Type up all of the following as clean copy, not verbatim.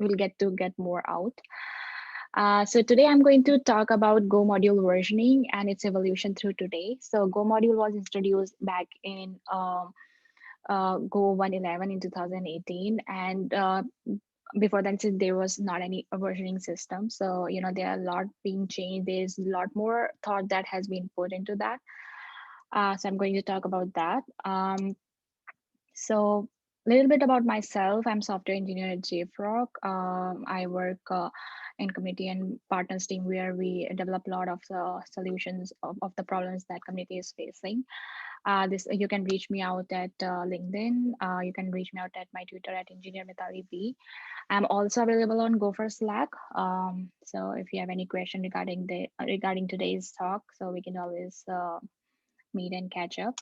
will get to get more out. So today I'm going to talk about Go module versioning and its evolution through today. So Go module was introduced back in Go 111 in 2018, and before that, since there was not any versioning system, so there are a lot being changed. There's a lot more thought that has been put into that. So I'm going to talk about that. So a little bit about myself. I'm software engineer at JFrog. I work in community and partners team where we develop a lot of solutions of the problems that community is facing. This you can reach me out at LinkedIn. You can reach me out at my Twitter at engineer Mitali B. I'm also available on Gopher Slack. So if you have any question regarding today's talk, so we can always meet and catch up.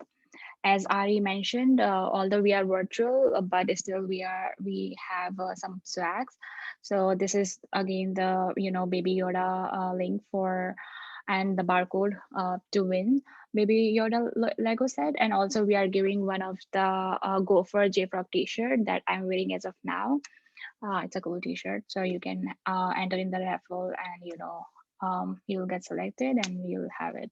As Ari mentioned, although we are virtual, but still we have some swags. So this is again the Baby Yoda link for and the barcode to win Baby Yoda Lego set, and also we are giving one of the Gopher JFrog T-shirt that I'm wearing as of now. It's a cool T-shirt, so you can enter in the raffle, and you'll get selected and you'll have it.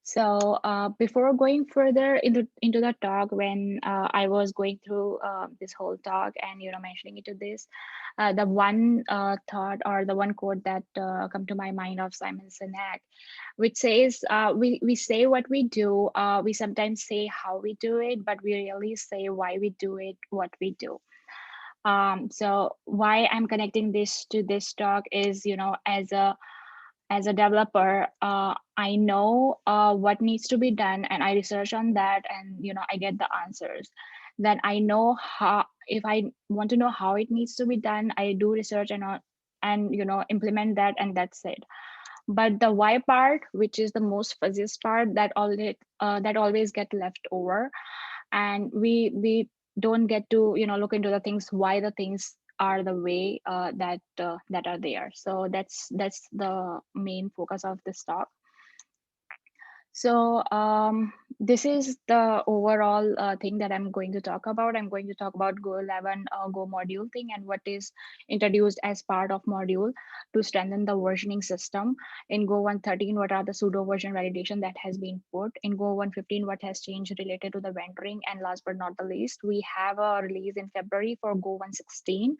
So before going further into the talk, when I was going through this whole talk and mentioning it to this, the one thought or the one quote that come to my mind of Simon Sinek, which says, "We say what we do. We sometimes say how we do it, but we really say why we do it, what we do." So why I'm connecting this to this talk is, as a developer, I know what needs to be done, and I research on that, and I get the answers. Then I know how, if I want to know how it needs to be done, I do research and implement that, and that's it. But the why part, which is the most fuzziest part, that always get left over, and we don't get to look into the things, why the things are the way that are there. So that's the main focus of this talk. So this is the overall thing that I'm going to talk about. I'm going to talk about Go 11 Go module thing and what is introduced as part of module to strengthen the versioning system. In Go 113, what are the pseudo version validation that has been put? In Go 115, what has changed related to the vendoring? And last but not the least, we have a release in February for Go 116.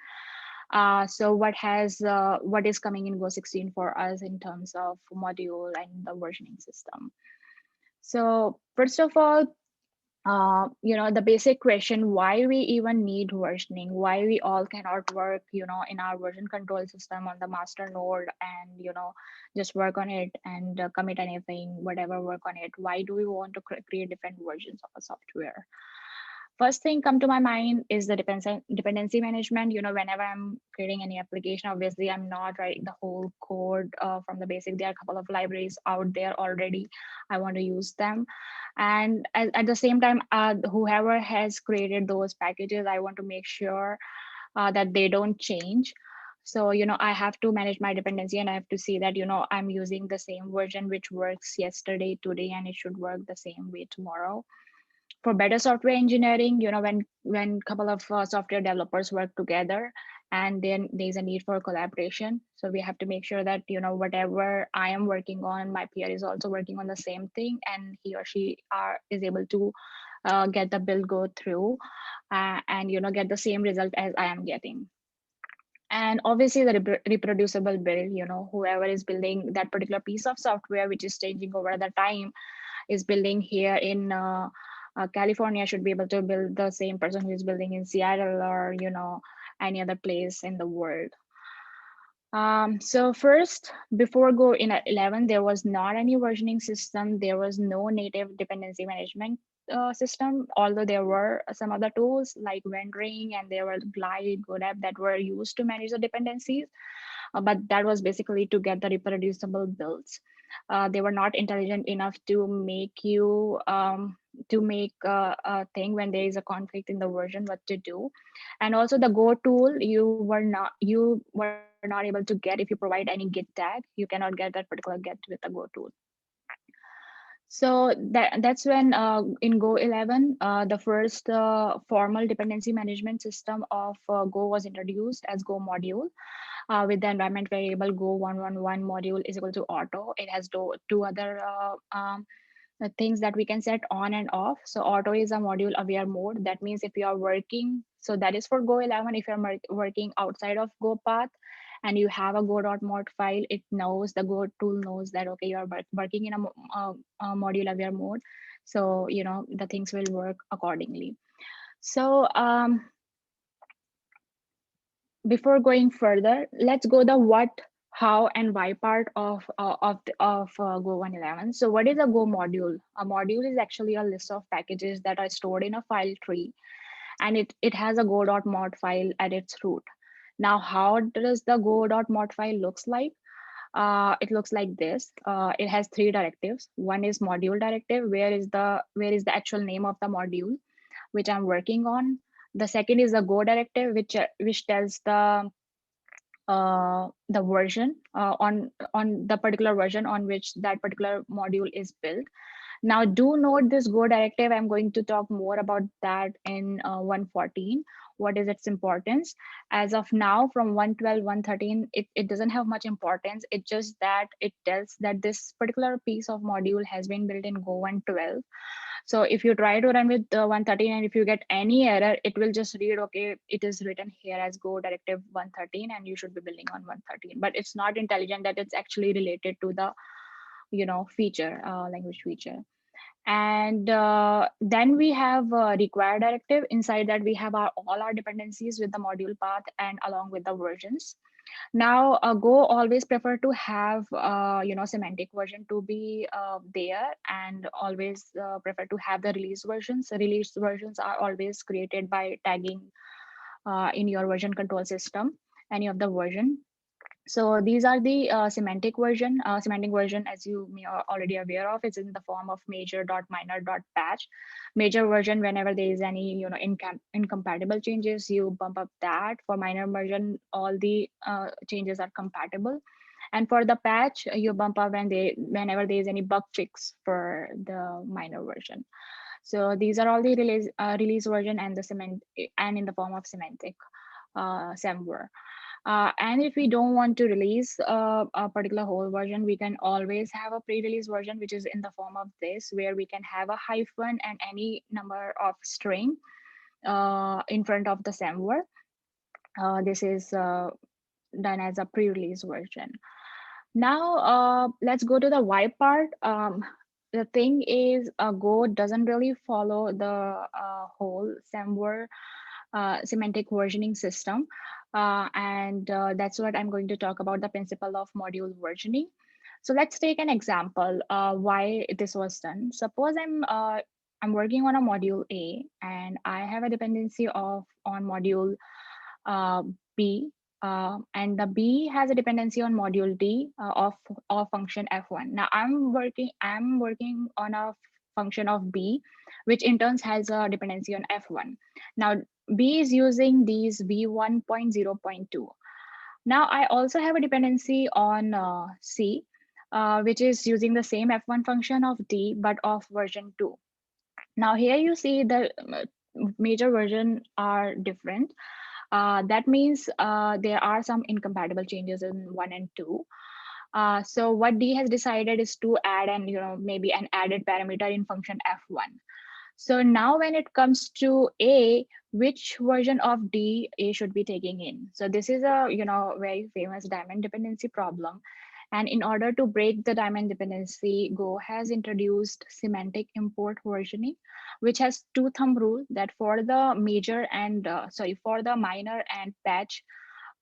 So what is coming in Go 16 for us in terms of module and the versioning system? So first of all, the basic question, why we even need versioning, why we all cannot work, in our version control system on the master node and, just work on it and commit anything, whatever, work on it. Why do we want to create different versions of a software? First thing come to my mind is the dependency management. Whenever I'm creating any application, obviously I'm not writing the whole code from the basic. There are a couple of libraries out there already. I want to use them. And at the same time, whoever has created those packages, I want to make sure that they don't change. So, I have to manage my dependency, and I have to see that, I'm using the same version which works yesterday, today, and it should work the same way tomorrow. For better software engineering, when a couple of software developers work together, and then there's a need for collaboration, so we have to make sure that whatever I am working on, my peer is also working on the same thing, and he or she is able to get the build go through and get the same result as I am getting. And obviously the reproducible build, whoever is building that particular piece of software which is changing over the time, is building here in California, should be able to build the same person who is building in Seattle or any other place in the world. So first, before Go in 11, there was not any versioning system. There was no native dependency management system, although there were some other tools like vendoring, and there were Glide, GoDep that were used to manage the dependencies. But that was basically to get the reproducible builds. They were not intelligent enough to make you to make a thing when there is a conflict in the version, what to do. And also the Go tool, you were not able to get if you provide any git tag. You cannot get that particular get with the Go tool. So that's when in Go 11, the first formal dependency management system of Go was introduced as Go module. With the environment variable Go 111 module is equal to auto. It has two other things that we can set on and off. So auto is a module aware mode. That means if you are working, so that is for Go 11. If you're working outside of Go path and you have a go.mod file, it knows, the Go tool knows that, okay, you're working in a module aware mode. So, the things will work accordingly. So before going further, let's go the what, how, and why part of Go 111. So what is a Go module? A module is actually a list of packages that are stored in a file tree, and it has a go.mod file at its root. Now, how does the go.mod file looks like? It looks like this. It has three directives. One is module directive, where is the actual name of the module which I'm working on. The second is the go directive, which tells the version on the particular version on which that particular module is built. Now, do note this Go directive. I'm going to talk more about that in 114. What is its importance? As of now, from 112, 113, it doesn't have much importance. It's just that it tells that this particular piece of module has been built in Go 112. So if you try to run with 113 and if you get any error, it will just read, okay, it is written here as Go directive 113 and you should be building on 113. But it's not intelligent that it's actually related to the feature, language feature. And then we have require directive. Inside that we have all our dependencies with the module path and along with the versions. Now, Go always prefer to have semantic version to be there, and always prefer to have the release versions. Release versions are always created by tagging in your version control system any of the version. So these are the semantic version. Semantic version, as you may already aware of, is in the form of major.minor.patch. Major version, whenever there is any incompatible changes, you bump up that. For minor version, all the changes are compatible. And for the patch, you bump up whenever there is any bug fix for the minor version. So these are all the release version and and in the form of semantic semver. And if we don't want to release a particular whole version, we can always have a pre-release version, which is in the form of this, where we can have a hyphen and any number of string in front of the semver. This is done as a pre-release version. Now, let's go to the why part. The thing is, Go doesn't really follow the whole semver semantic versioning system. And that's what I'm going to talk about, the principle of module versioning. So let's take an example why this was done. Suppose I'm working on a module A and I have a dependency on module uh, B, and the B has a dependency on module D of function F1. Now I'm working on a function of B, which in turn has a dependency on F1. Now B is using these V1.0.2. Now I also have a dependency on C, which is using the same F1 function of D, but of version 2. Now here you see the major version are different. That means there are some incompatible changes in 1 and 2. So what D has decided is to add maybe an added parameter in function F1. So now when it comes to A, which version of D A should be taking in? So this is a very famous diamond dependency problem. And in order to break the diamond dependency, Go has introduced semantic import versioning, which has two thumb rule that for the for the minor and patch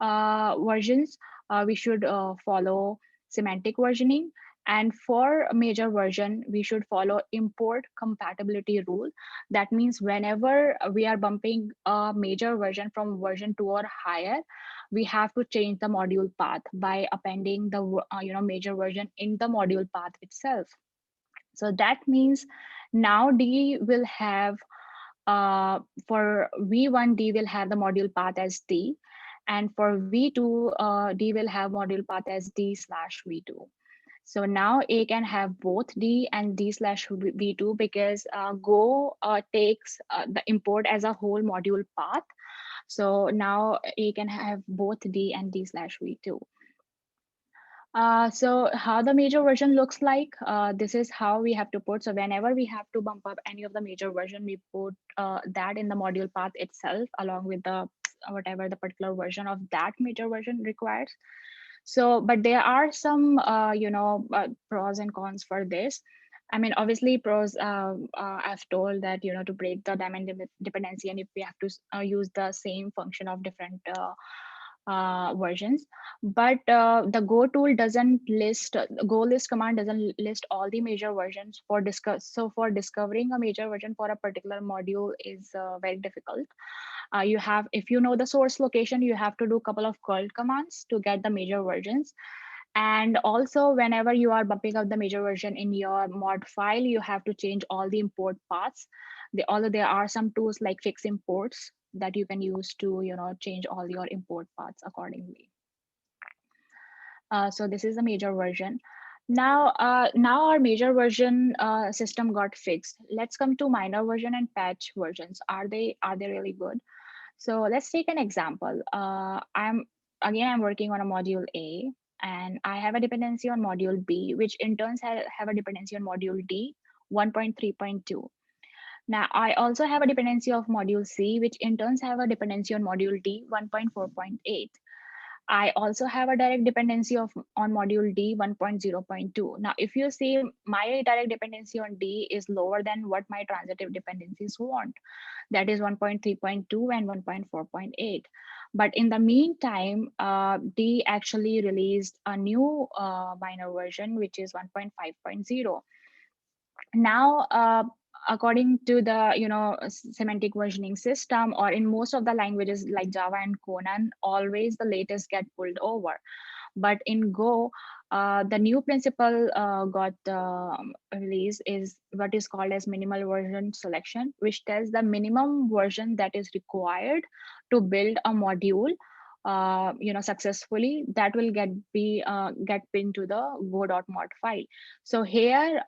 versions, we should follow semantic versioning. And for a major version, we should follow import compatibility rule. That means whenever we are bumping a major version from version 2 or higher, we have to change the module path by appending the major version in the module path itself. So that means now D will have for V1, D will have the module path as D, and for V2, D will have module path as D/V2. So now A can have both D and D/V2 because Go takes the import as a whole module path. So now A can have both D and D/V2. So how the major version looks like, this is how we have to put. So whenever we have to bump up any of the major version, we put that in the module path itself along with the whatever the particular version of that major version requires. So, but there are some, pros and cons for this. I mean, obviously, pros. I've told that to break the diamond dependency, and if we have to use the same function of different versions, but the Go tool doesn't list. Go list command doesn't list all the major versions for discuss. So for discovering a major version for a particular module is very difficult. You have, if you know the source location, you have to do a couple of curl commands to get the major versions. And also whenever you are bumping up the major version in your mod file, you have to change all the import paths. Although there are some tools like fix imports that you can use to change all your import paths accordingly. So this is a major version. Now our major version system got fixed. Let's come to minor version and patch versions. Are they really good? So let's take an example. I'm working on a module A, and I have a dependency on module B, which in turn have a dependency on module D 1.3.2. Now I also have a dependency of module C, which in turns have a dependency on module D 1.4.8. I also have a direct dependency on module D 1.0.2. Now, if you see, my direct dependency on D is lower than what my transitive dependencies want. That is 1.3.2 and 1.4.8. But in the meantime, D actually released a new minor version, which is 1.5.0. Now, according to the semantic versioning system, or in most of the languages like Java and Conan, always the latest get pulled over. But in Go, the new principle got released is what is called as minimal version selection, which tells the minimum version that is required to build a module successfully, that will get pinned to the go.mod file. So here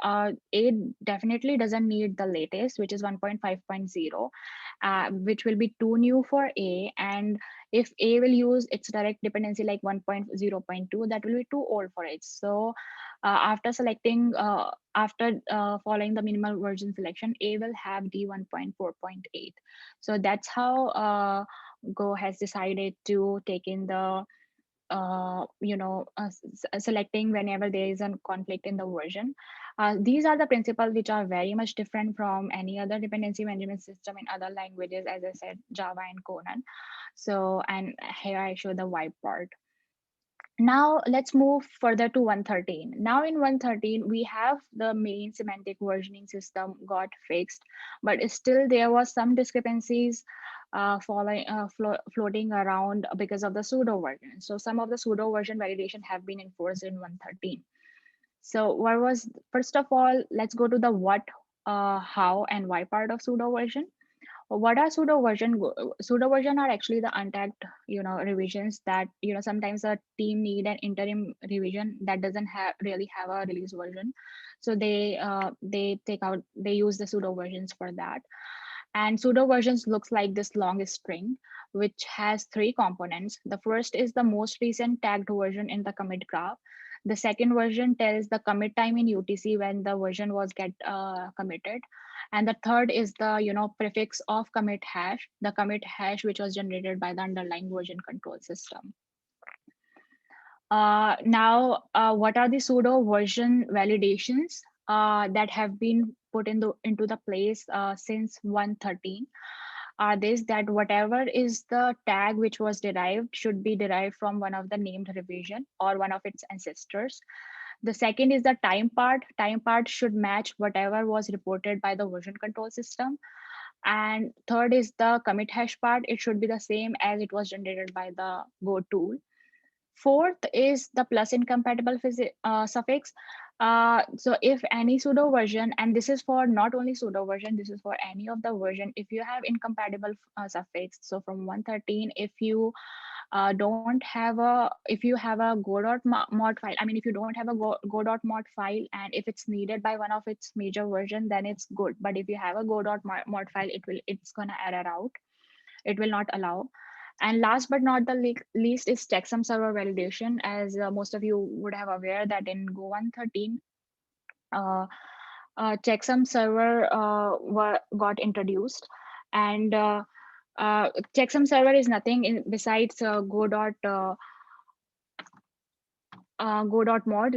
A definitely doesn't need the latest, which is 1.5.0, which will be too new for A. And if A will use its direct dependency like 1.0.2, that will be too old for it. So after following the minimal version selection, A will have D 1.4.8. So that's how Go has decided to take in the selecting whenever there is a conflict in the version. These are the principles which are very much different from any other dependency management system in other languages, as I said, Java and Conan. So, and here I show the wipe part. Now let's move further to 113. Now in 113, we have the main semantic versioning system got fixed, but still there was some discrepancies floating around because of the pseudo version. So some of the pseudo version validation have been enforced in 113. So what was, first of all, let's go to the what, how, and why part of pseudo version. What are pseudo version? Pseudo version are actually the untagged revisions that sometimes a team need an interim revision that doesn't really have a release version, so they use the pseudo versions for that. And pseudo versions looks like this long string which has three components. The first is the most recent tagged version in the commit graph. The second version tells the commit time in UTC when the version was committed. And the third is the prefix of commit hash, the commit hash which was generated by the underlying version control system. Now, what are the pseudo version validations that have been put into the place since 113? Are this that whatever is the tag which was derived should be derived from one of the named revision or one of its ancestors. The second is the time part. Time part should match whatever was reported by the version control system. And third is the commit hash part. It should be the same as it was generated by the Go tool. Fourth is the plus incompatible suffix. So if any pseudo version, and this is for not only pseudo version, this is for any of the version, if you have incompatible suffix, so from 113, if you don't have a, if you have a go.mod file, I mean, if you don't have a go.mod file, and if it's needed by one of its major version, then it's good. But if you have a go.mod file, it's gonna error out. It will not allow. And last but not the least is checksum server validation. As most of you would have aware that in Go 113, checksum server got introduced, and checksum server is nothing besides go.mod.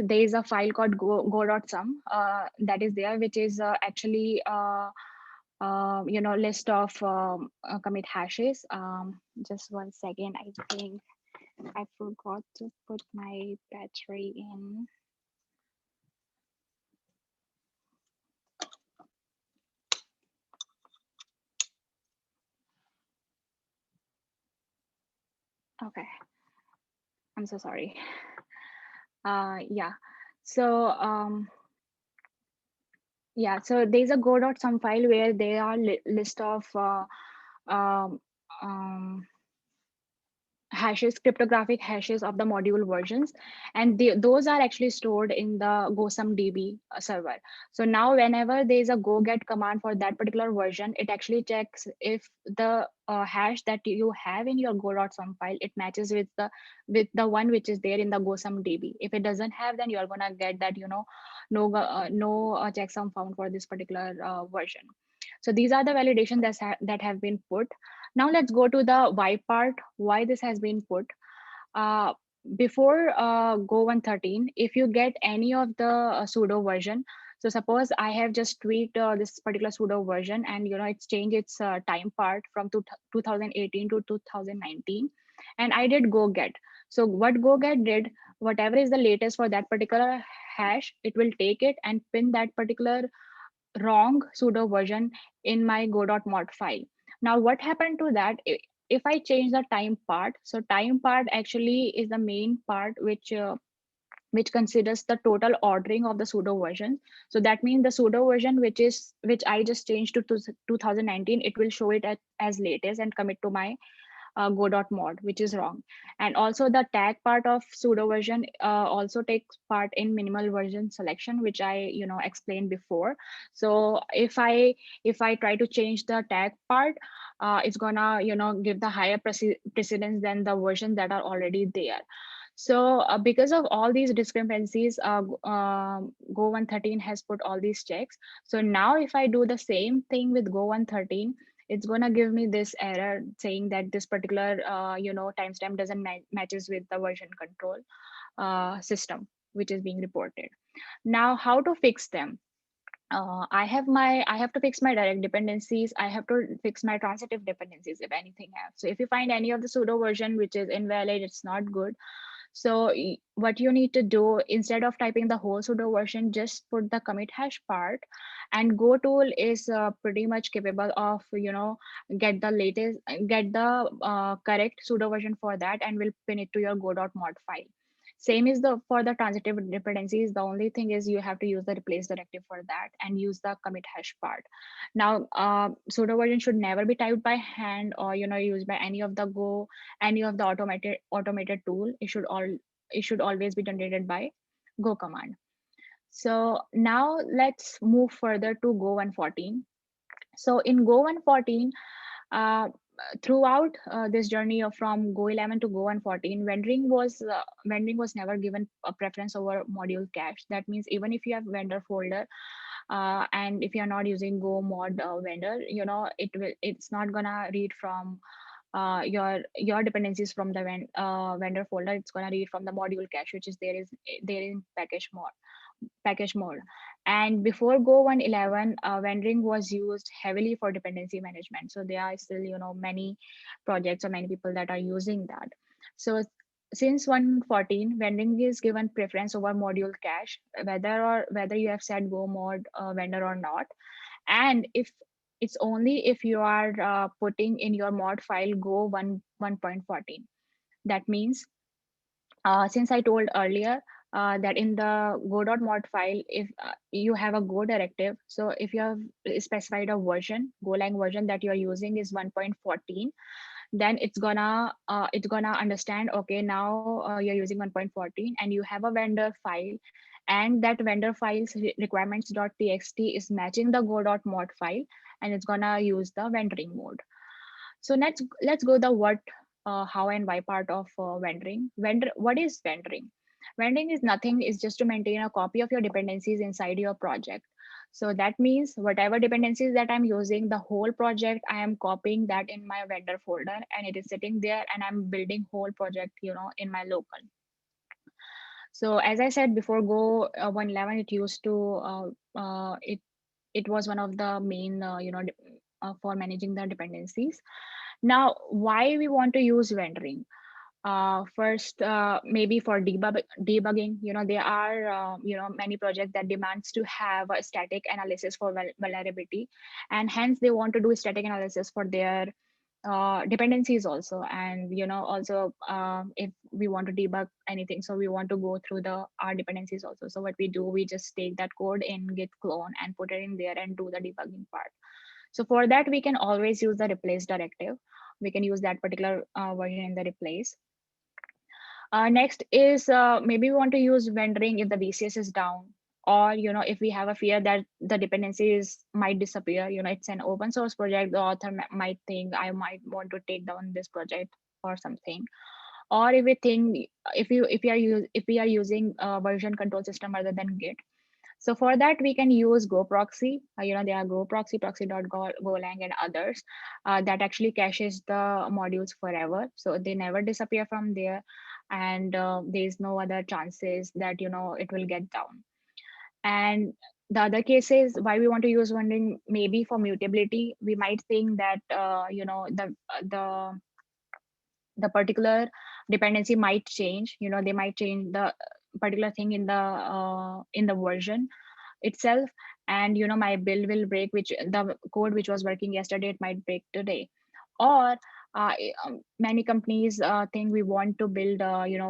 There is a file called go.sum that is there, which is actually list of commit hashes. Just 1 second, I think I forgot to put my battery in. Okay, I'm so sorry. Yeah, so yeah, so there's a go.sum file where there are list of um, um, hashes, cryptographic hashes of the module versions, and those are actually stored in the GoSumDB server. So now whenever there is a go get command for that particular version, it actually checks if the hash that you have in your go.sum file, it matches with the one which is there in the GoSumDB. If it doesn't have, then you're gonna get that, no checksum found for this particular version. So these are the validations that have been put. Now let's go to the why part, why this has been put. Uh, Before Go 113, if you get any of the pseudo version, so suppose I have just tweaked this particular pseudo version, and it's changed its time part from 2018 to 2019, and I did go get. So what go get did, whatever is the latest for that particular hash, it will take it and pin that particular wrong pseudo version in my go.mod file. Now, what happened to that? If I change the time part, so time part actually is the main part which considers the total ordering of the pseudo version. So that means the pseudo version which I just changed to 2019, it will show it as latest and commit to my go.mod, which is wrong. And also the tag part of pseudo version also takes part in minimal version selection, which I explained before. So if I try to change the tag part, it's gonna give the higher precedence than the versions that are already there. So because of all these discrepancies, Go 113 has put all these checks. So now if I do the same thing with Go 113, it's gonna give me this error saying that this particular timestamp doesn't matches with the version control system which is being reported. Now, how to fix them? I have to fix my direct dependencies. I have to fix my transitive dependencies if anything have. So if you find any of the pseudo version which is invalid, it's not good. So what you need to do, instead of typing the whole pseudo version, just put the commit hash part, and Go tool is pretty much capable of get the correct pseudo version for that, and will pin it to your go.mod file. Same is the for the transitive dependencies. The only thing is you have to use the replace directive for that and use the commit hash part. Now, pseudo version should never be typed by hand or used by any of the automated tool. It should always be generated by Go command. So now let's move further to Go 114. So in Go 114, uh, throughout this journey from Go 11 to Go 114, vending was never given a preference over module cache. That means even if you have vendor folder, and if you're not using Go mod vendor, it's not gonna read from your dependencies from the vendor folder. It's gonna read from the module cache, which is there in package mode. And before Go 111, vending was used heavily for dependency management. So there are still many projects or many people that are using that. So since 114, vending is given preference over module cache, whether you have said Go mod vendor or not. And if it's only if you are putting in your mod file Go 1.14. That means, since I told earlier that in the go.mod file, if you have a Go directive, so if you have specified a version, Golang version that you're using is 1.14, then it's gonna understand, okay, now you're using 1.14 and you have a vendor file, and that vendor file's requirements.txt is matching the go.mod file, and it's gonna use the vendoring mode. So let's go the what, how and why part of vendoring. What is vendoring? Vendoring is nothing, is just to maintain a copy of your dependencies inside your project. So that means whatever dependencies that I'm using, the whole project, I am copying that in my vendor folder, and it is sitting there, and I'm building whole project, in my local. So as I said before, Go 111, it used to it was one of the main for managing the dependencies. Now, why we want to use vendoring? First, maybe for debugging. There are many projects that demands to have a static analysis for vulnerability, and hence they want to do static analysis for their dependencies also. And also, if we want to debug anything, so we want to go through the our dependencies also. So what we do, we just take that code in git clone and put it in there and do the debugging part. So for that, we can always use the replace directive. We can use that particular version in the replace. Next is, maybe we want to use vendoring if the VCS is down, or if we have a fear that the dependencies might disappear. It's an open source project. The author might think I might want to take down this project or something. Or if we think, if we are using a version control system other than Git, so for that, we can use Go proxy. There are Go proxy, proxy.golang, and others that actually caches the modules forever. So they never disappear from there. And there's no other chances that, it will get down. And the other cases why we want to use one, maybe for mutability. We might think that, the particular dependency might change. They might change the particular thing in the version itself, and my build will break, which the code which was working yesterday, it might break today. Or many companies think we want to build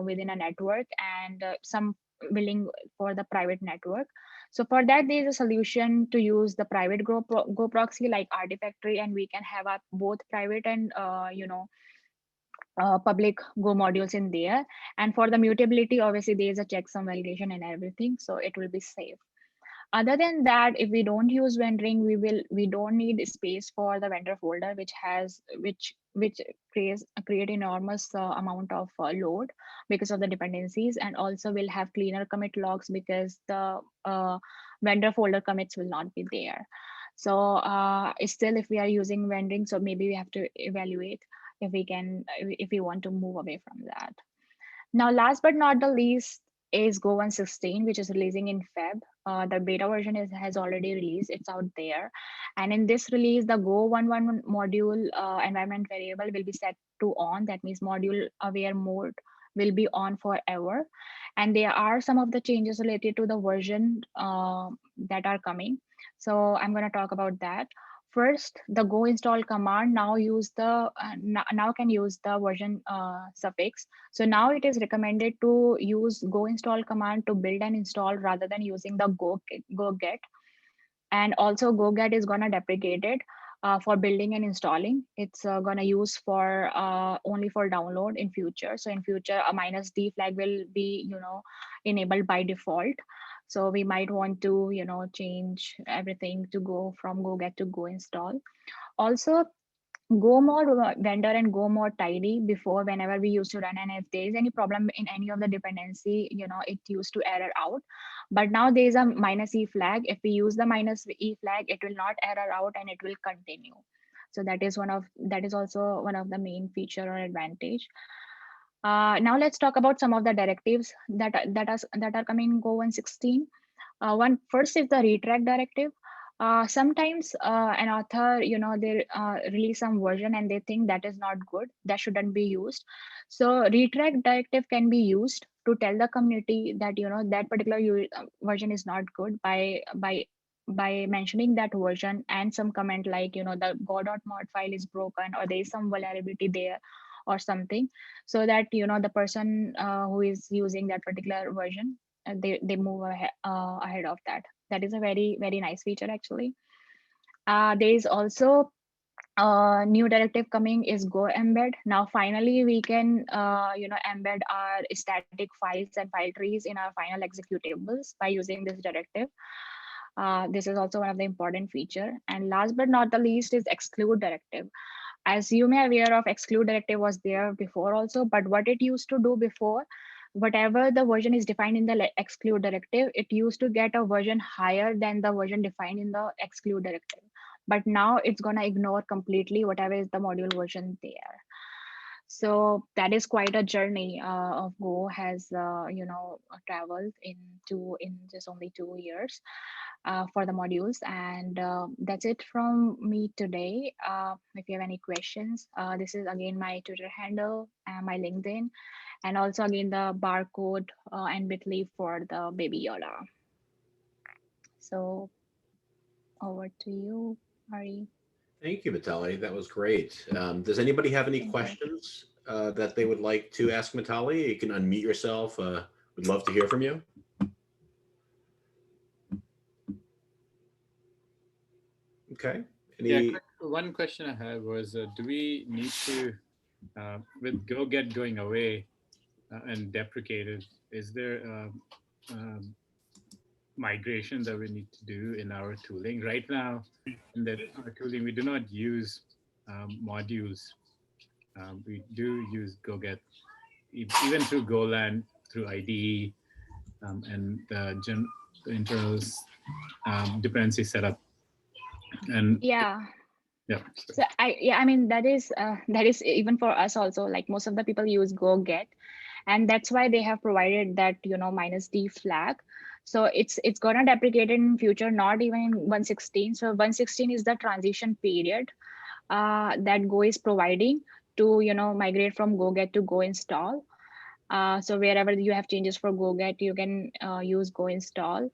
within a network, and some building for the private network. So for that, there is a solution to use the private go proxy like Artifactory, and we can have both private and public Go modules in there. And for the mutability, obviously there is a checksum validation and everything, so it will be safe. Other than that, if we don't use vendoring, we don't need space for the vendor folder, which create enormous amount of load because of the dependencies. And also we'll have cleaner commit logs because the vendor folder commits will not be there. So still, if we are using vendoring, so maybe we have to evaluate if we want to move away from that. Now, last but not the least is Go 116, which is releasing in Feb. The beta version has already released. It's out there. And in this release, the Go 111 module environment variable will be set to on. That means module aware mode will be on forever. And there are some of the changes related to the version that are coming. So I'm going to talk about that. First, the go install command now now can use the version suffix. So now it is recommended to use go install command to build and install rather than using the go get. And also go get is gonna deprecate it for building and installing. It's gonna use for only for download in future. So in future, a -d flag will be enabled by default. So we might want to change everything to go from go get to go install. Also, go more vendor and go more tidy before whenever we used to run, and if there is any problem in any of the dependency, it used to error out. But now there is a -e flag. If we use the -e flag, it will not error out and it will continue. So that is also one of the main feature or advantage. Now let's talk about some of the directives that are coming in Go 116. One first is the retract directive. Sometimes an author, they release some version and they think that is not good, that shouldn't be used. So retract directive can be used to tell the community that that particular version is not good by mentioning that version and some comment like the go.mod file is broken, or there is some vulnerability there or something, so that the person who is using that particular version, they move ahead of that. That is a very, very nice feature actually. There is also new directive coming is go embed. Now finally we can embed our static files and file trees in our final executables by using this directive. This is also one of the important feature. And last but not the least is exclude directive. As you may aware of, exclude directive was there before also, but what it used to do before, whatever the version is defined in the exclude directive, it used to get a version higher than the version defined in the exclude directive. But now it's gonna ignore completely whatever is the module version there. So that is quite a journey of Go has traveled in just only 2 years for the modules. And that's it from me today. If you have any questions, this is again my Twitter handle and my LinkedIn, and also again the barcode and bit.ly for the baby Yoda. So over to you, Ari. Thank you, Mitali. That was great. Does anybody have any Thank you. questions that they would like to ask Mitali? You can unmute yourself. We'd love to hear from you. Okay. Yeah, one question I had was, do we need to, with Go Get going away and deprecated, is there migration that we need to do in our tooling? Right now, in that our tooling, we do not use modules. We do use Go Get, even through Golang, through IDE, and the internals dependency setup. And yeah. Yeah. So I mean that is even for us also, like most of the people use go get, and that's why they have provided that -d flag. So it's gonna deprecate in future, not even in 116. So 116 is the transition period that Go is providing to migrate from go get to go install. So wherever you have changes for go get, you can use go install.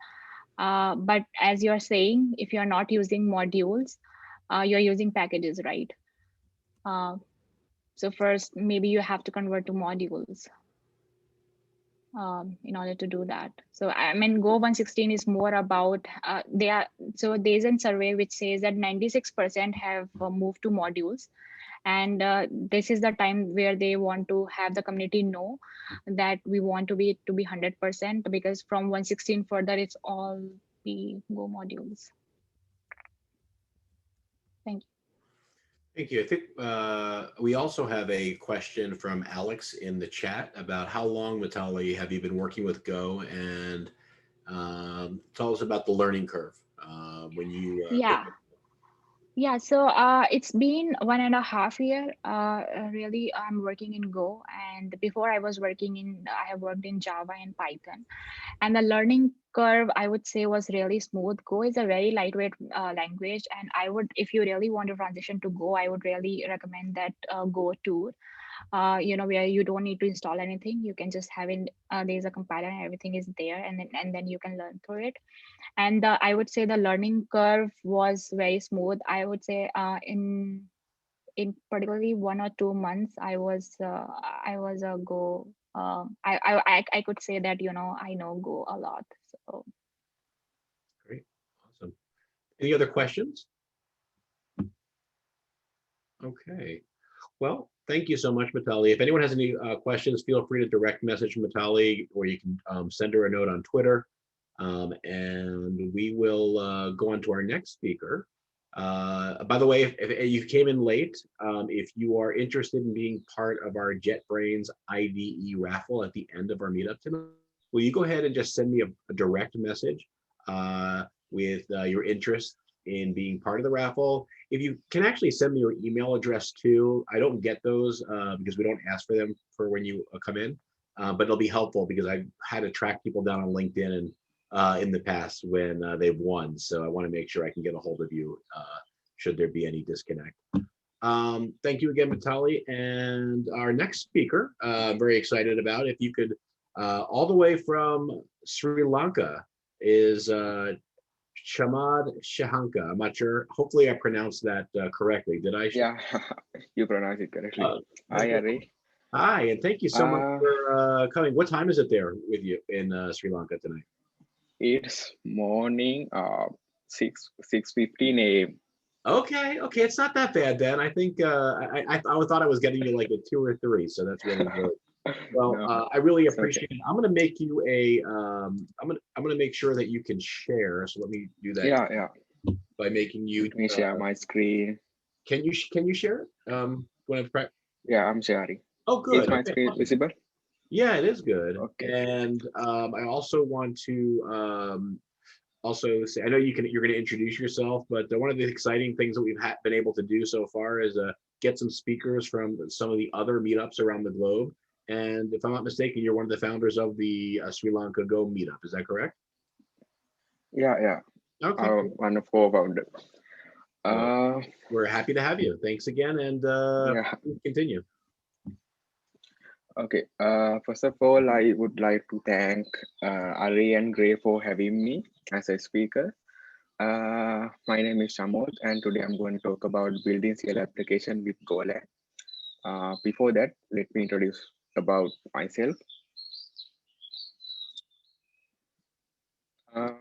But as you're saying, if you're not using modules, you're using packages, right? Uh, so first, maybe you have to convert to modules in order to do that. So I mean, Go 116 is more about so there's a survey which says that 96% have moved to modules, and this is the time where they want to have the community know that we want to be 100%, because from 116 further, it's all the Go modules. Thank you. Thank you. I think we also have a question from Alex in the chat about how long, Mitali, have you been working with Go, and tell us about the learning curve when you. Yeah, so it's been 1.5 years. Really, I'm working in Go, and before I have worked in Java and Python. And the learning curve, I would say, was really smooth. Go is a very lightweight language, and if you really want to transition to Go, I would really recommend that Go tour. Where you don't need to install anything. You can just have it. There's a compiler and everything is there, and then you can learn through it. And I would say the learning curve was very smooth. I would say in particularly 1 or 2 months, I was a Go. I could say that I know Go a lot. So Great, awesome. Any other questions? Okay. Well, thank you so much, Mitali. If anyone has any questions, feel free to direct message Mitali, or you can send her a note on Twitter. And we will go on to our next speaker. By the way, if you came in late, if you are interested in being part of our JetBrains IDE raffle at the end of our meetup tonight, will you go ahead and just send me a direct message with your interest in being part of the raffle? If you can actually send me your email address too. I don't get those because we don't ask for them for when you come in, but it'll be helpful because I've had to track people down on LinkedIn and in the past when they've won. So I want to make sure I can get a hold of you should there be any disconnect. Thank you again, Mitali. And our next speaker, very excited about, if you could, all the way from Sri Lanka, is Shamad Shahanka. I'm not sure. Hopefully I pronounced that correctly. Did I? Yeah, you pronounced it correctly. Hi, Ari. Hi, and thank you so much for coming. What time is it there with you in Sri Lanka tonight? It's morning, 6:15 a.m. Okay, okay, it's not that bad then. I think I thought I was getting you like a 2 or 3, so that's really good. Well, No, I really it's okay. appreciate it. I'm gonna make you a I'm gonna make sure that you can share. So let me do that Yeah. by making you. Let me share my screen. Can you share it? Yeah, I'm sharing. Oh, Is good. my Okay, screen awesome. visible? Yeah, it is good. Okay. And I also want to also say, I know you're going to introduce yourself, but one of the exciting things that we've been able to do so far is get some speakers from some of the other meetups around the globe. And if I'm not mistaken, you're one of the founders of the Sri Lanka Go meetup. Is that correct? Yeah. Okay, I'm cool. one of co-founder. Well, Uh, we're happy to have you. Thanks again, and yeah. please continue. Okay. First of all, I would like to thank Ari and Gray for having me as a speaker. My name is Shamol, and today I'm going to talk about building CL application with Golang. Before that, let me introduce about myself. Uh,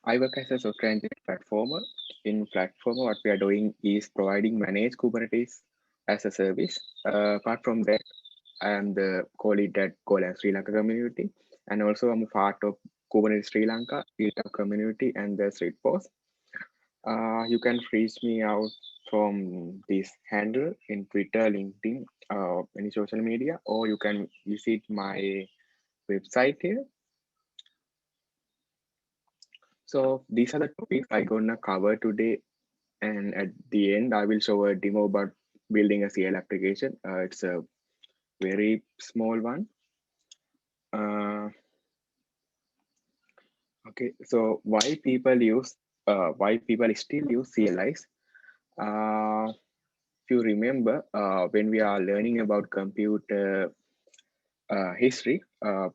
I work as a software engineering platformer. In platformer, what we are doing is providing managed Kubernetes as a service. Apart from that, I am the co-lead at Golang Sri Lanka community, and also I'm a part of Kubernetes Sri Lanka GitHub community and the street post. You can reach me out from this handle in Twitter, LinkedIn, any social media, or you can visit my website here. So these are the topics I'm gonna cover today, and at the end, I will show a demo about building a CL application. It's a very small one. Okay, so why people still use CLIs? If you remember, when we are learning about computer history,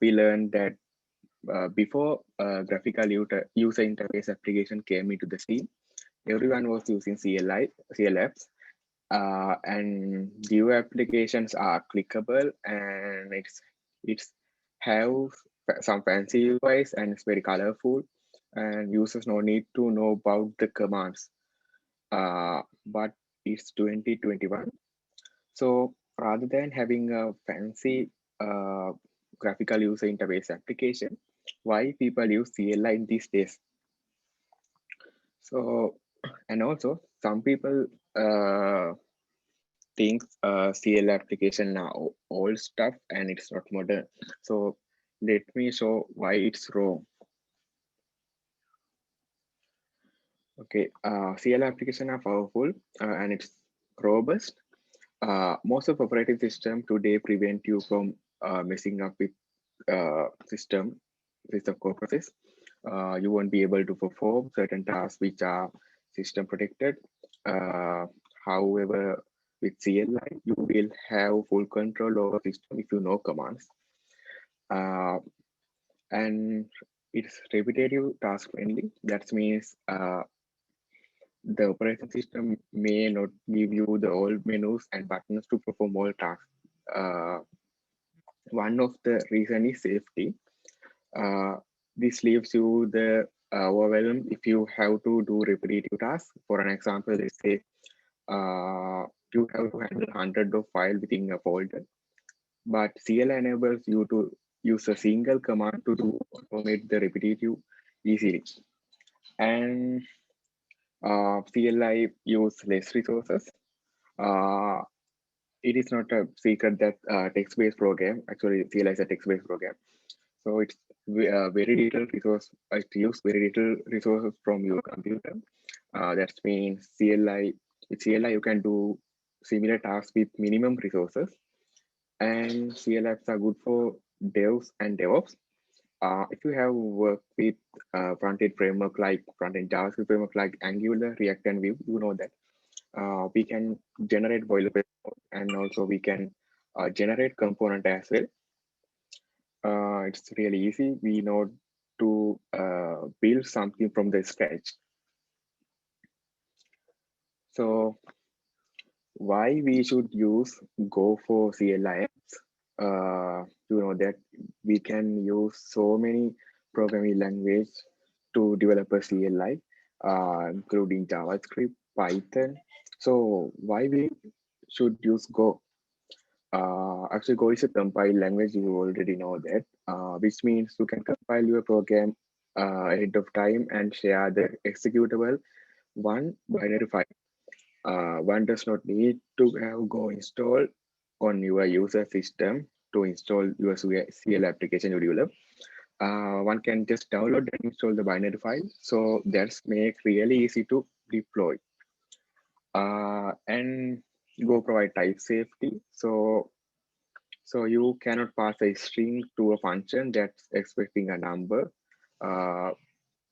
we learned that before graphical user interface application came into the scene, everyone was using CLFs, and view applications are clickable, and it's have some fancy UIs, and it's very colorful, and users no need to know about the commands. But it's 2021, so rather than having a fancy uh, graphical user interface application, why people use CLI in these days? So, and also some people think CL application are old stuff and it's not modern. So let me show why it's wrong. Okay, CL application are powerful and it's robust. Most of operating system today prevent you from messing up with system core process. You won't be able to perform certain tasks which are system protected. However, with CLI, you will have full control over system if you know commands. And it's repetitive task friendly. That means the operating system may not give you the old menus and buttons to perform all tasks. One of the reason is safety. This leaves you the overwhelm if you have to do repetitive tasks. For an example, let's say you have to handle hundreds of files within a folder, but CLI enables you to use a single command to automate the repetitive easily. And CLI use less resources. Uh, it is not a secret that text-based program, actually CLI is a text-based program. So it's very little resource, it use very little resources from your computer. That means with CLI you can do similar tasks with minimum resources. And CLIs are good for devs and DevOps. If you have worked with front-end framework like front-end JavaScript framework like Angular, React, and Vue, you know that we can generate boilerplate and also we can generate component as well. It's really easy. We know to build something from the scratch. So why we should use Go for CLI? You know that we can use so many programming language to develop a CLI, including JavaScript, Python. So why we should use Go? Actually, Go is a compiled language. You already know that, which means you can compile your program ahead of time and share the executable one binary file. One does not need to have Go installed on your user system to install your CL application you develop. One can just download and install the binary file. So that's make really easy to deploy. And Go provide type safety. So you cannot pass a string to a function that's expecting a number.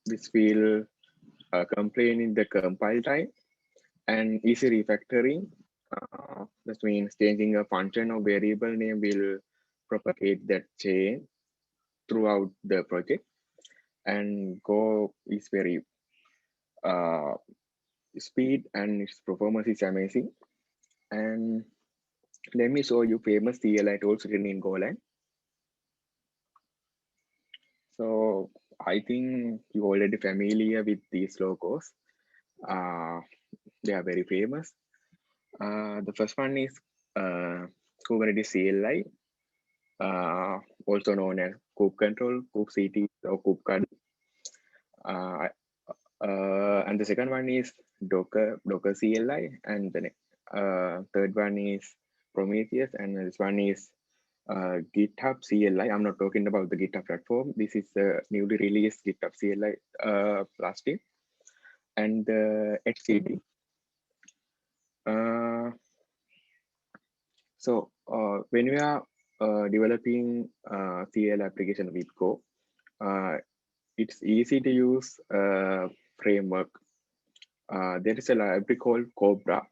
This will complain in the compile time, and easy refactoring. That means changing a function or variable name will propagate that chain throughout the project. And Go is very uh, speed and its performance is amazing. And let me show you famous CLI tools written in Golang. So I think you're already familiar with these logos. Uh, they are very famous. The first one is Kubernetes CLI, also known as kube control, kube CT, or kube card. And the second one is Docker CLI, and the third one is Prometheus, and this one is GitHub CLI. I'm not talking about the GitHub platform. This is the newly released GitHub CLI plugin, and the HCD. So when we are developing CL application with Go, it's easy to use framework. There is a library called Cobra,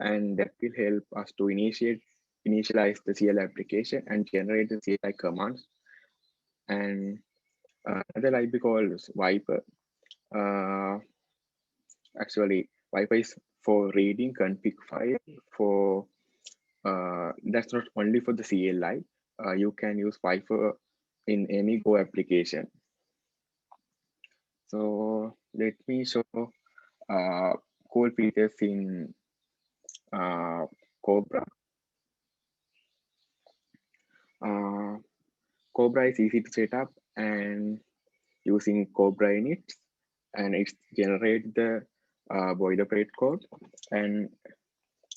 and that will help us to initialize the CL application and generate the CLI commands. And another library called Viper. Actually, Viper is for reading config file for that's not only for the CLI. You can use Viper in any Go application. So let me show cool features in Cobra. Cobra is easy to set up and using Cobra init, and it generates the boilerplate code, and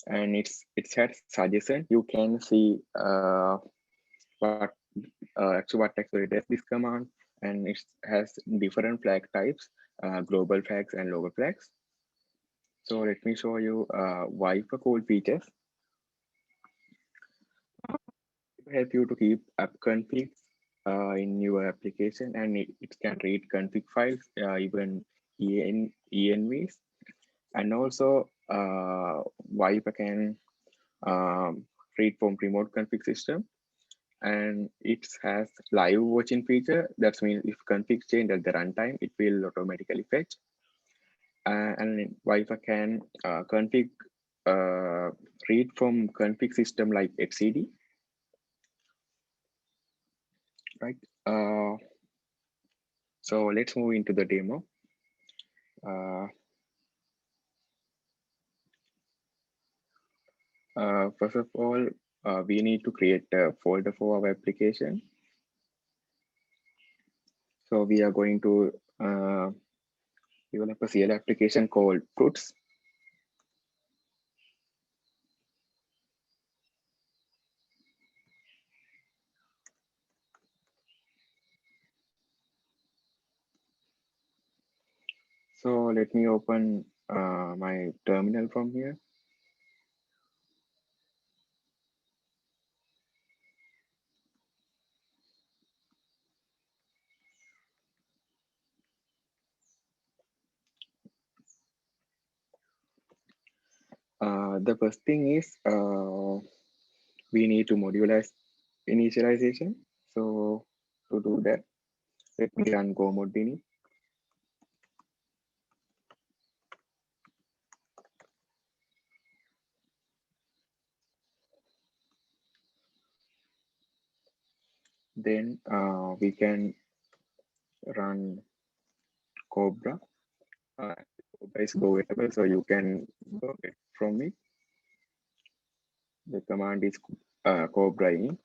it has suggestion. You can see what actually does this command, and it has different flag types, global flags and local flags. So let me show you Viper cool features. Help you to keep app configs in your application, and it can read config files, even envs, and also Viper can read from remote config system, and it has live watching feature. That means if config change at the runtime, it will automatically fetch. And Viper can config read from config system like etcd, right? So let's move into the demo. First of all, we need to create a folder for our application. So we are going to develop a CL application called fruits. So let me open my terminal from here. The first thing is we need to modularize initialization. So to do that, let me run go mod init. Then we can run Cobra. Cobra is go available, so you can go get from it. The command is Cobra in,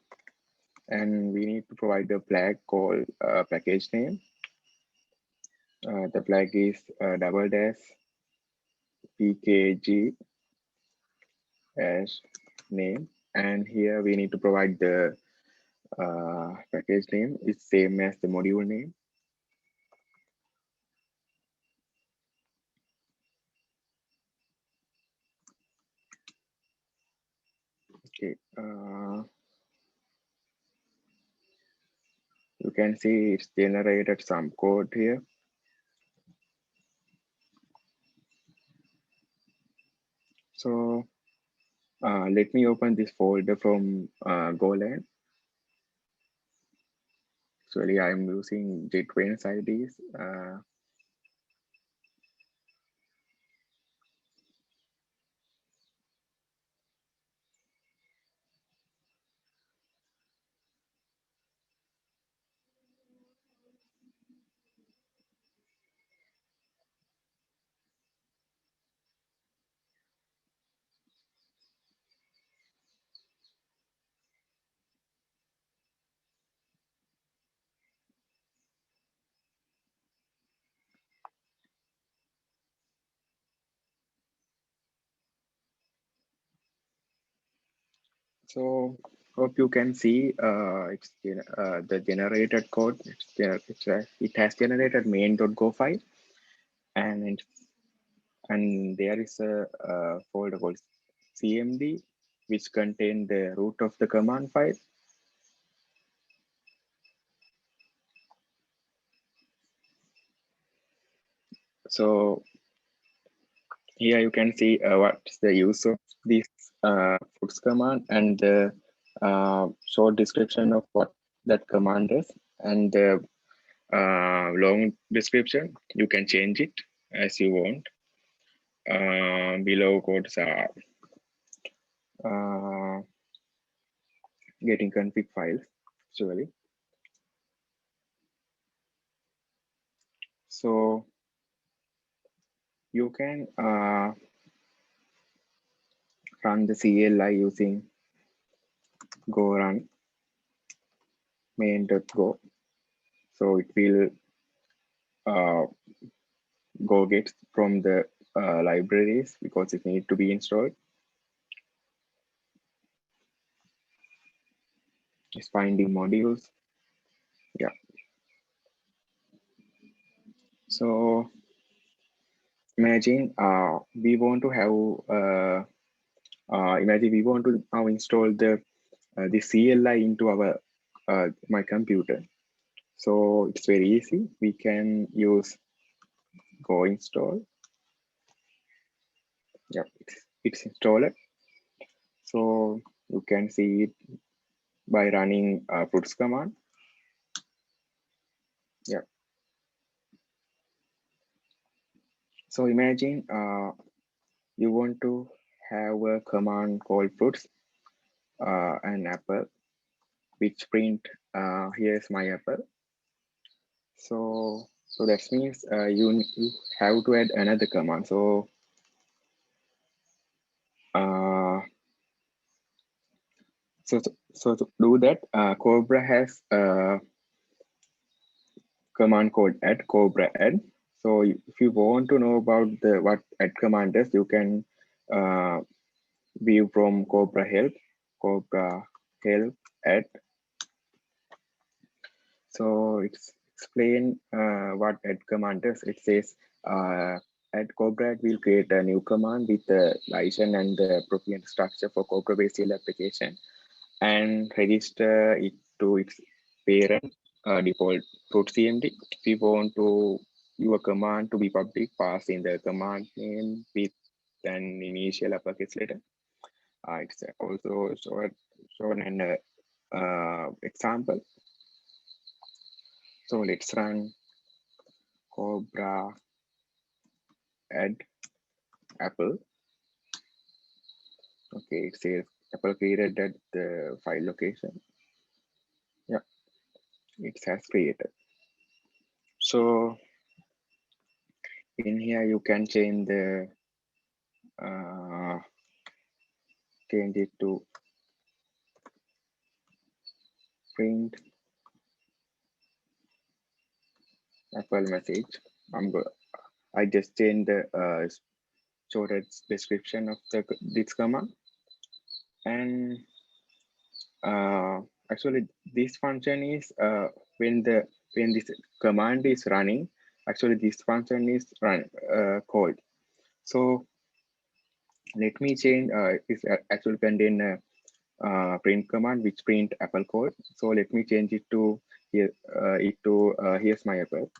and we need to provide a flag called package name. The flag is ~pkg as name, and here we need to provide the package name is same as the module name. Okay, you can see it's generated some code here. So let me open this folder from Golang. Actually, I'm using JFrog IDs. So hope you can see it's the generated code. It has generated main.go file, and there is a folder called cmd, which contain the root of the command file. So here you can see what's the use of this puts command and the short description of what that command is, and the long description you can change it as you want. Below codes are getting config files actually. So you can run the CLI using go run main.go. So it will go get from the libraries because it needs to be installed. It's finding modules. Yeah. So imagine we want to have imagine we want to now install the CLI into our my computer. So it's very easy. We can use go install. Yeah, it's installed. So you can see it by running puts command. Yeah. So imagine you want to have a command called fruits an apple, which print here's my apple. So that means you have to add another command. So so to do that, Cobra has a command called add, Cobra add. So if you want to know about the what add command does, you can view from Cobra help add. So it's explain what add command does. It says add Cobra will create a new command with the license and the appropriate structure for Cobra based application, and register it to its parent default root CMD. If you want to your command to be public, pass in the command name with an initial uppercase letter. It's also shown an example. So let's run Cobra add apple. Okay, it says apple created at the file location. Yeah, it has created. So in here you can change it to print Apple message. I just changed the shorted description of this command, and actually this function is when this command is running, actually this function is called. So let me change it's actually contain a print command which print apple code. So let me change it to here here's my apple.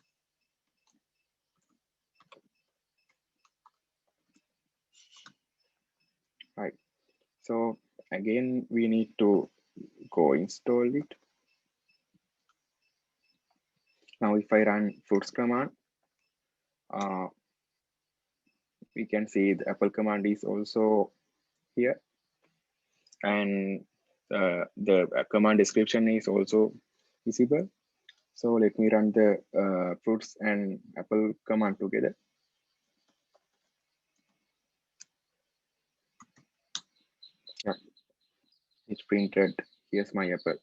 Right. So again we need to go install it. Now if I run fruits command, we can see the apple command is also here, and the command description is also visible. So let me run the fruits and apple command together. Yeah, it's printed here's my apple.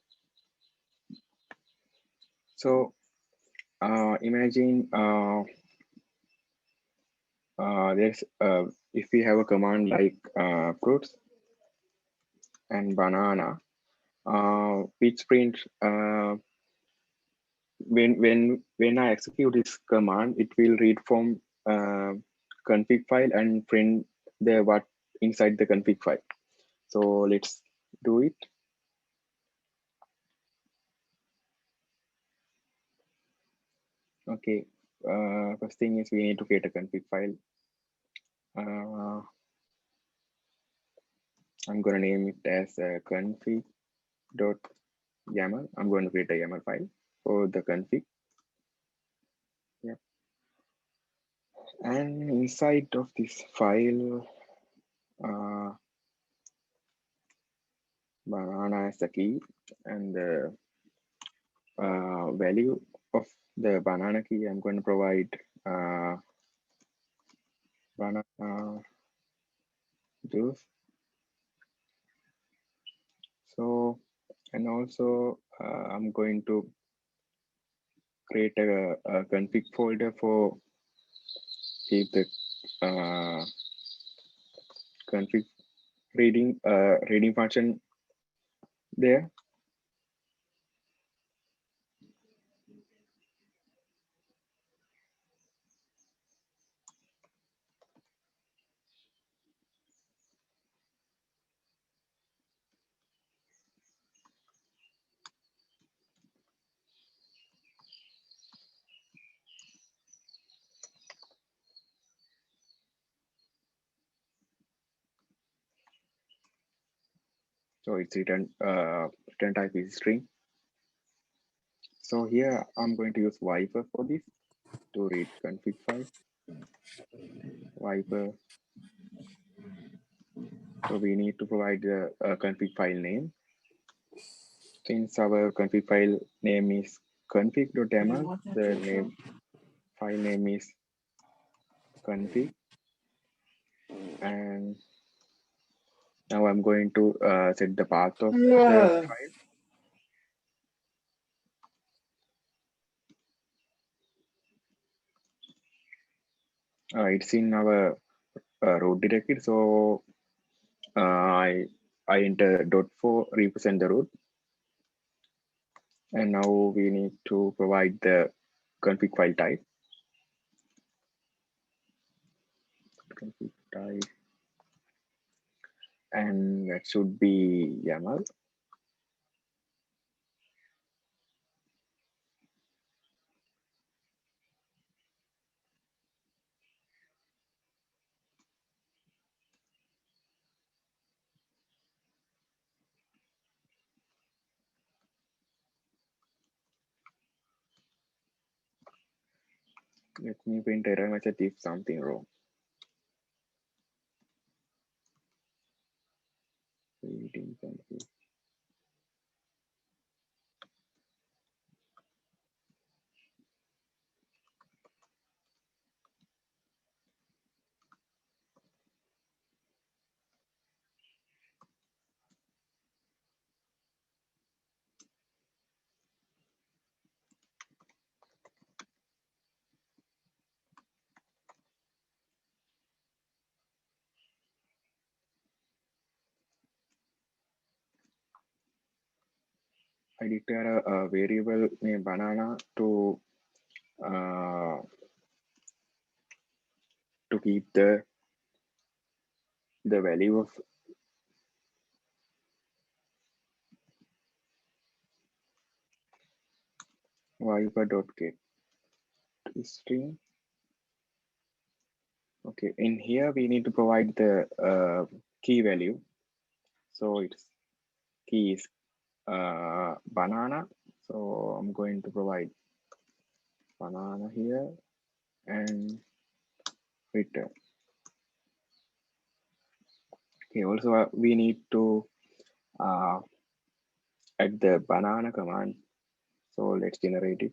So imagine there's if we have a command like fruits and banana, which print when I execute this command, it will read from config file and print the what inside the config file. So let's do it. Okay, first thing is we need to create a config file. I'm going to name it as config.yaml. I'm going to create a YAML file for the config. Yeah. And inside of this file, banana is the key, and the value of the banana key, I'm going to provide banana juice. So, and also I'm going to create a config folder for keep the config reading function there. So it's return type is string. So here I'm going to use wiper for this to read config file. Wiper. So we need to provide the config file name. Since our config file name is config.yaml, the file name is config. And now I'm going to set the path of the file. It's in our root directory. So I enter .4 represent the root. And now we need to provide the config file type. Config type. And that should be YAML. Let me print error message if something wrong. Reading config. I declare a variable named banana to keep the value of viper.get string. Okay, in here we need to provide the key value. So its key is banana. So I'm going to provide banana here and return. Okay, also we need to add the banana command. So let's generate it.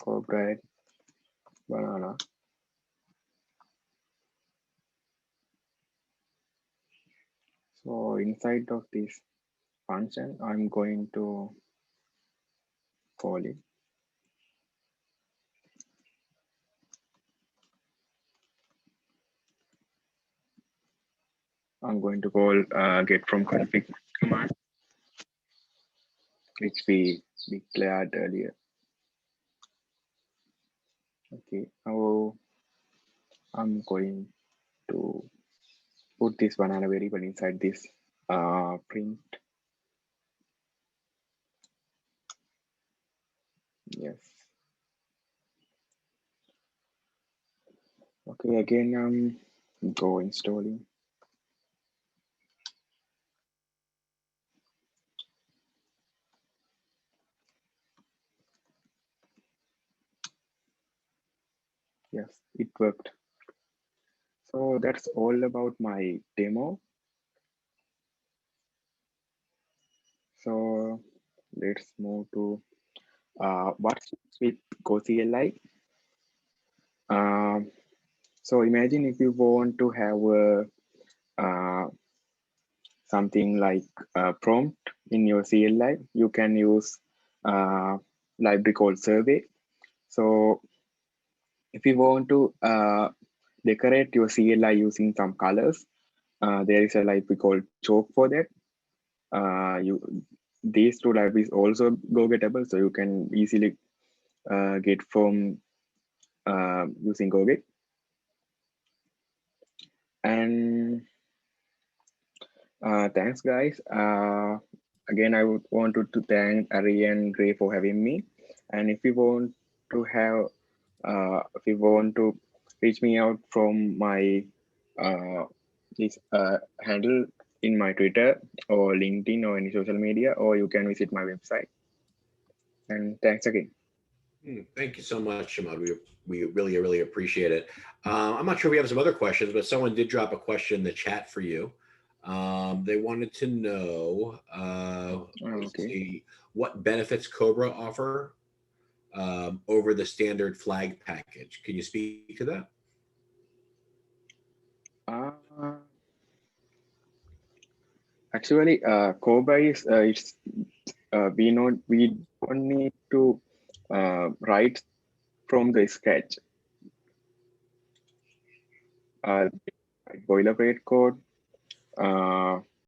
Cobra banana. So inside of this function, I'm going to call it. I'm going to call get from config command, which we declared earlier. Okay, now I'm going to put this banana variable inside this print. Yes. Okay, again, I'm go installing. Yes, it worked. So that's all about my demo. So let's move to what's with Go CLI. So imagine if you want to have something like a prompt in your CLI, you can use library called survey. So if you want to decorate your CLI using some colors, there is a library called chalk for that. These two libraries also go gettable, so you can easily get from using GoGet. And thanks, guys. Again, I would want to thank Ari and Gray for having me. And if you want to have, if you want to reach me out from my this handle in my Twitter or LinkedIn or any social media, or you can visit my website. And thanks again. Thank you so much, Shimad. We really appreciate it. I'm not sure we have some other questions, but someone did drop a question in the chat for you. They wanted to know Okay. what benefits Cobra offer over the standard flag package. Can you speak to that? Actually, Cobra is we don't need to write from the sketch. Boilerplate code.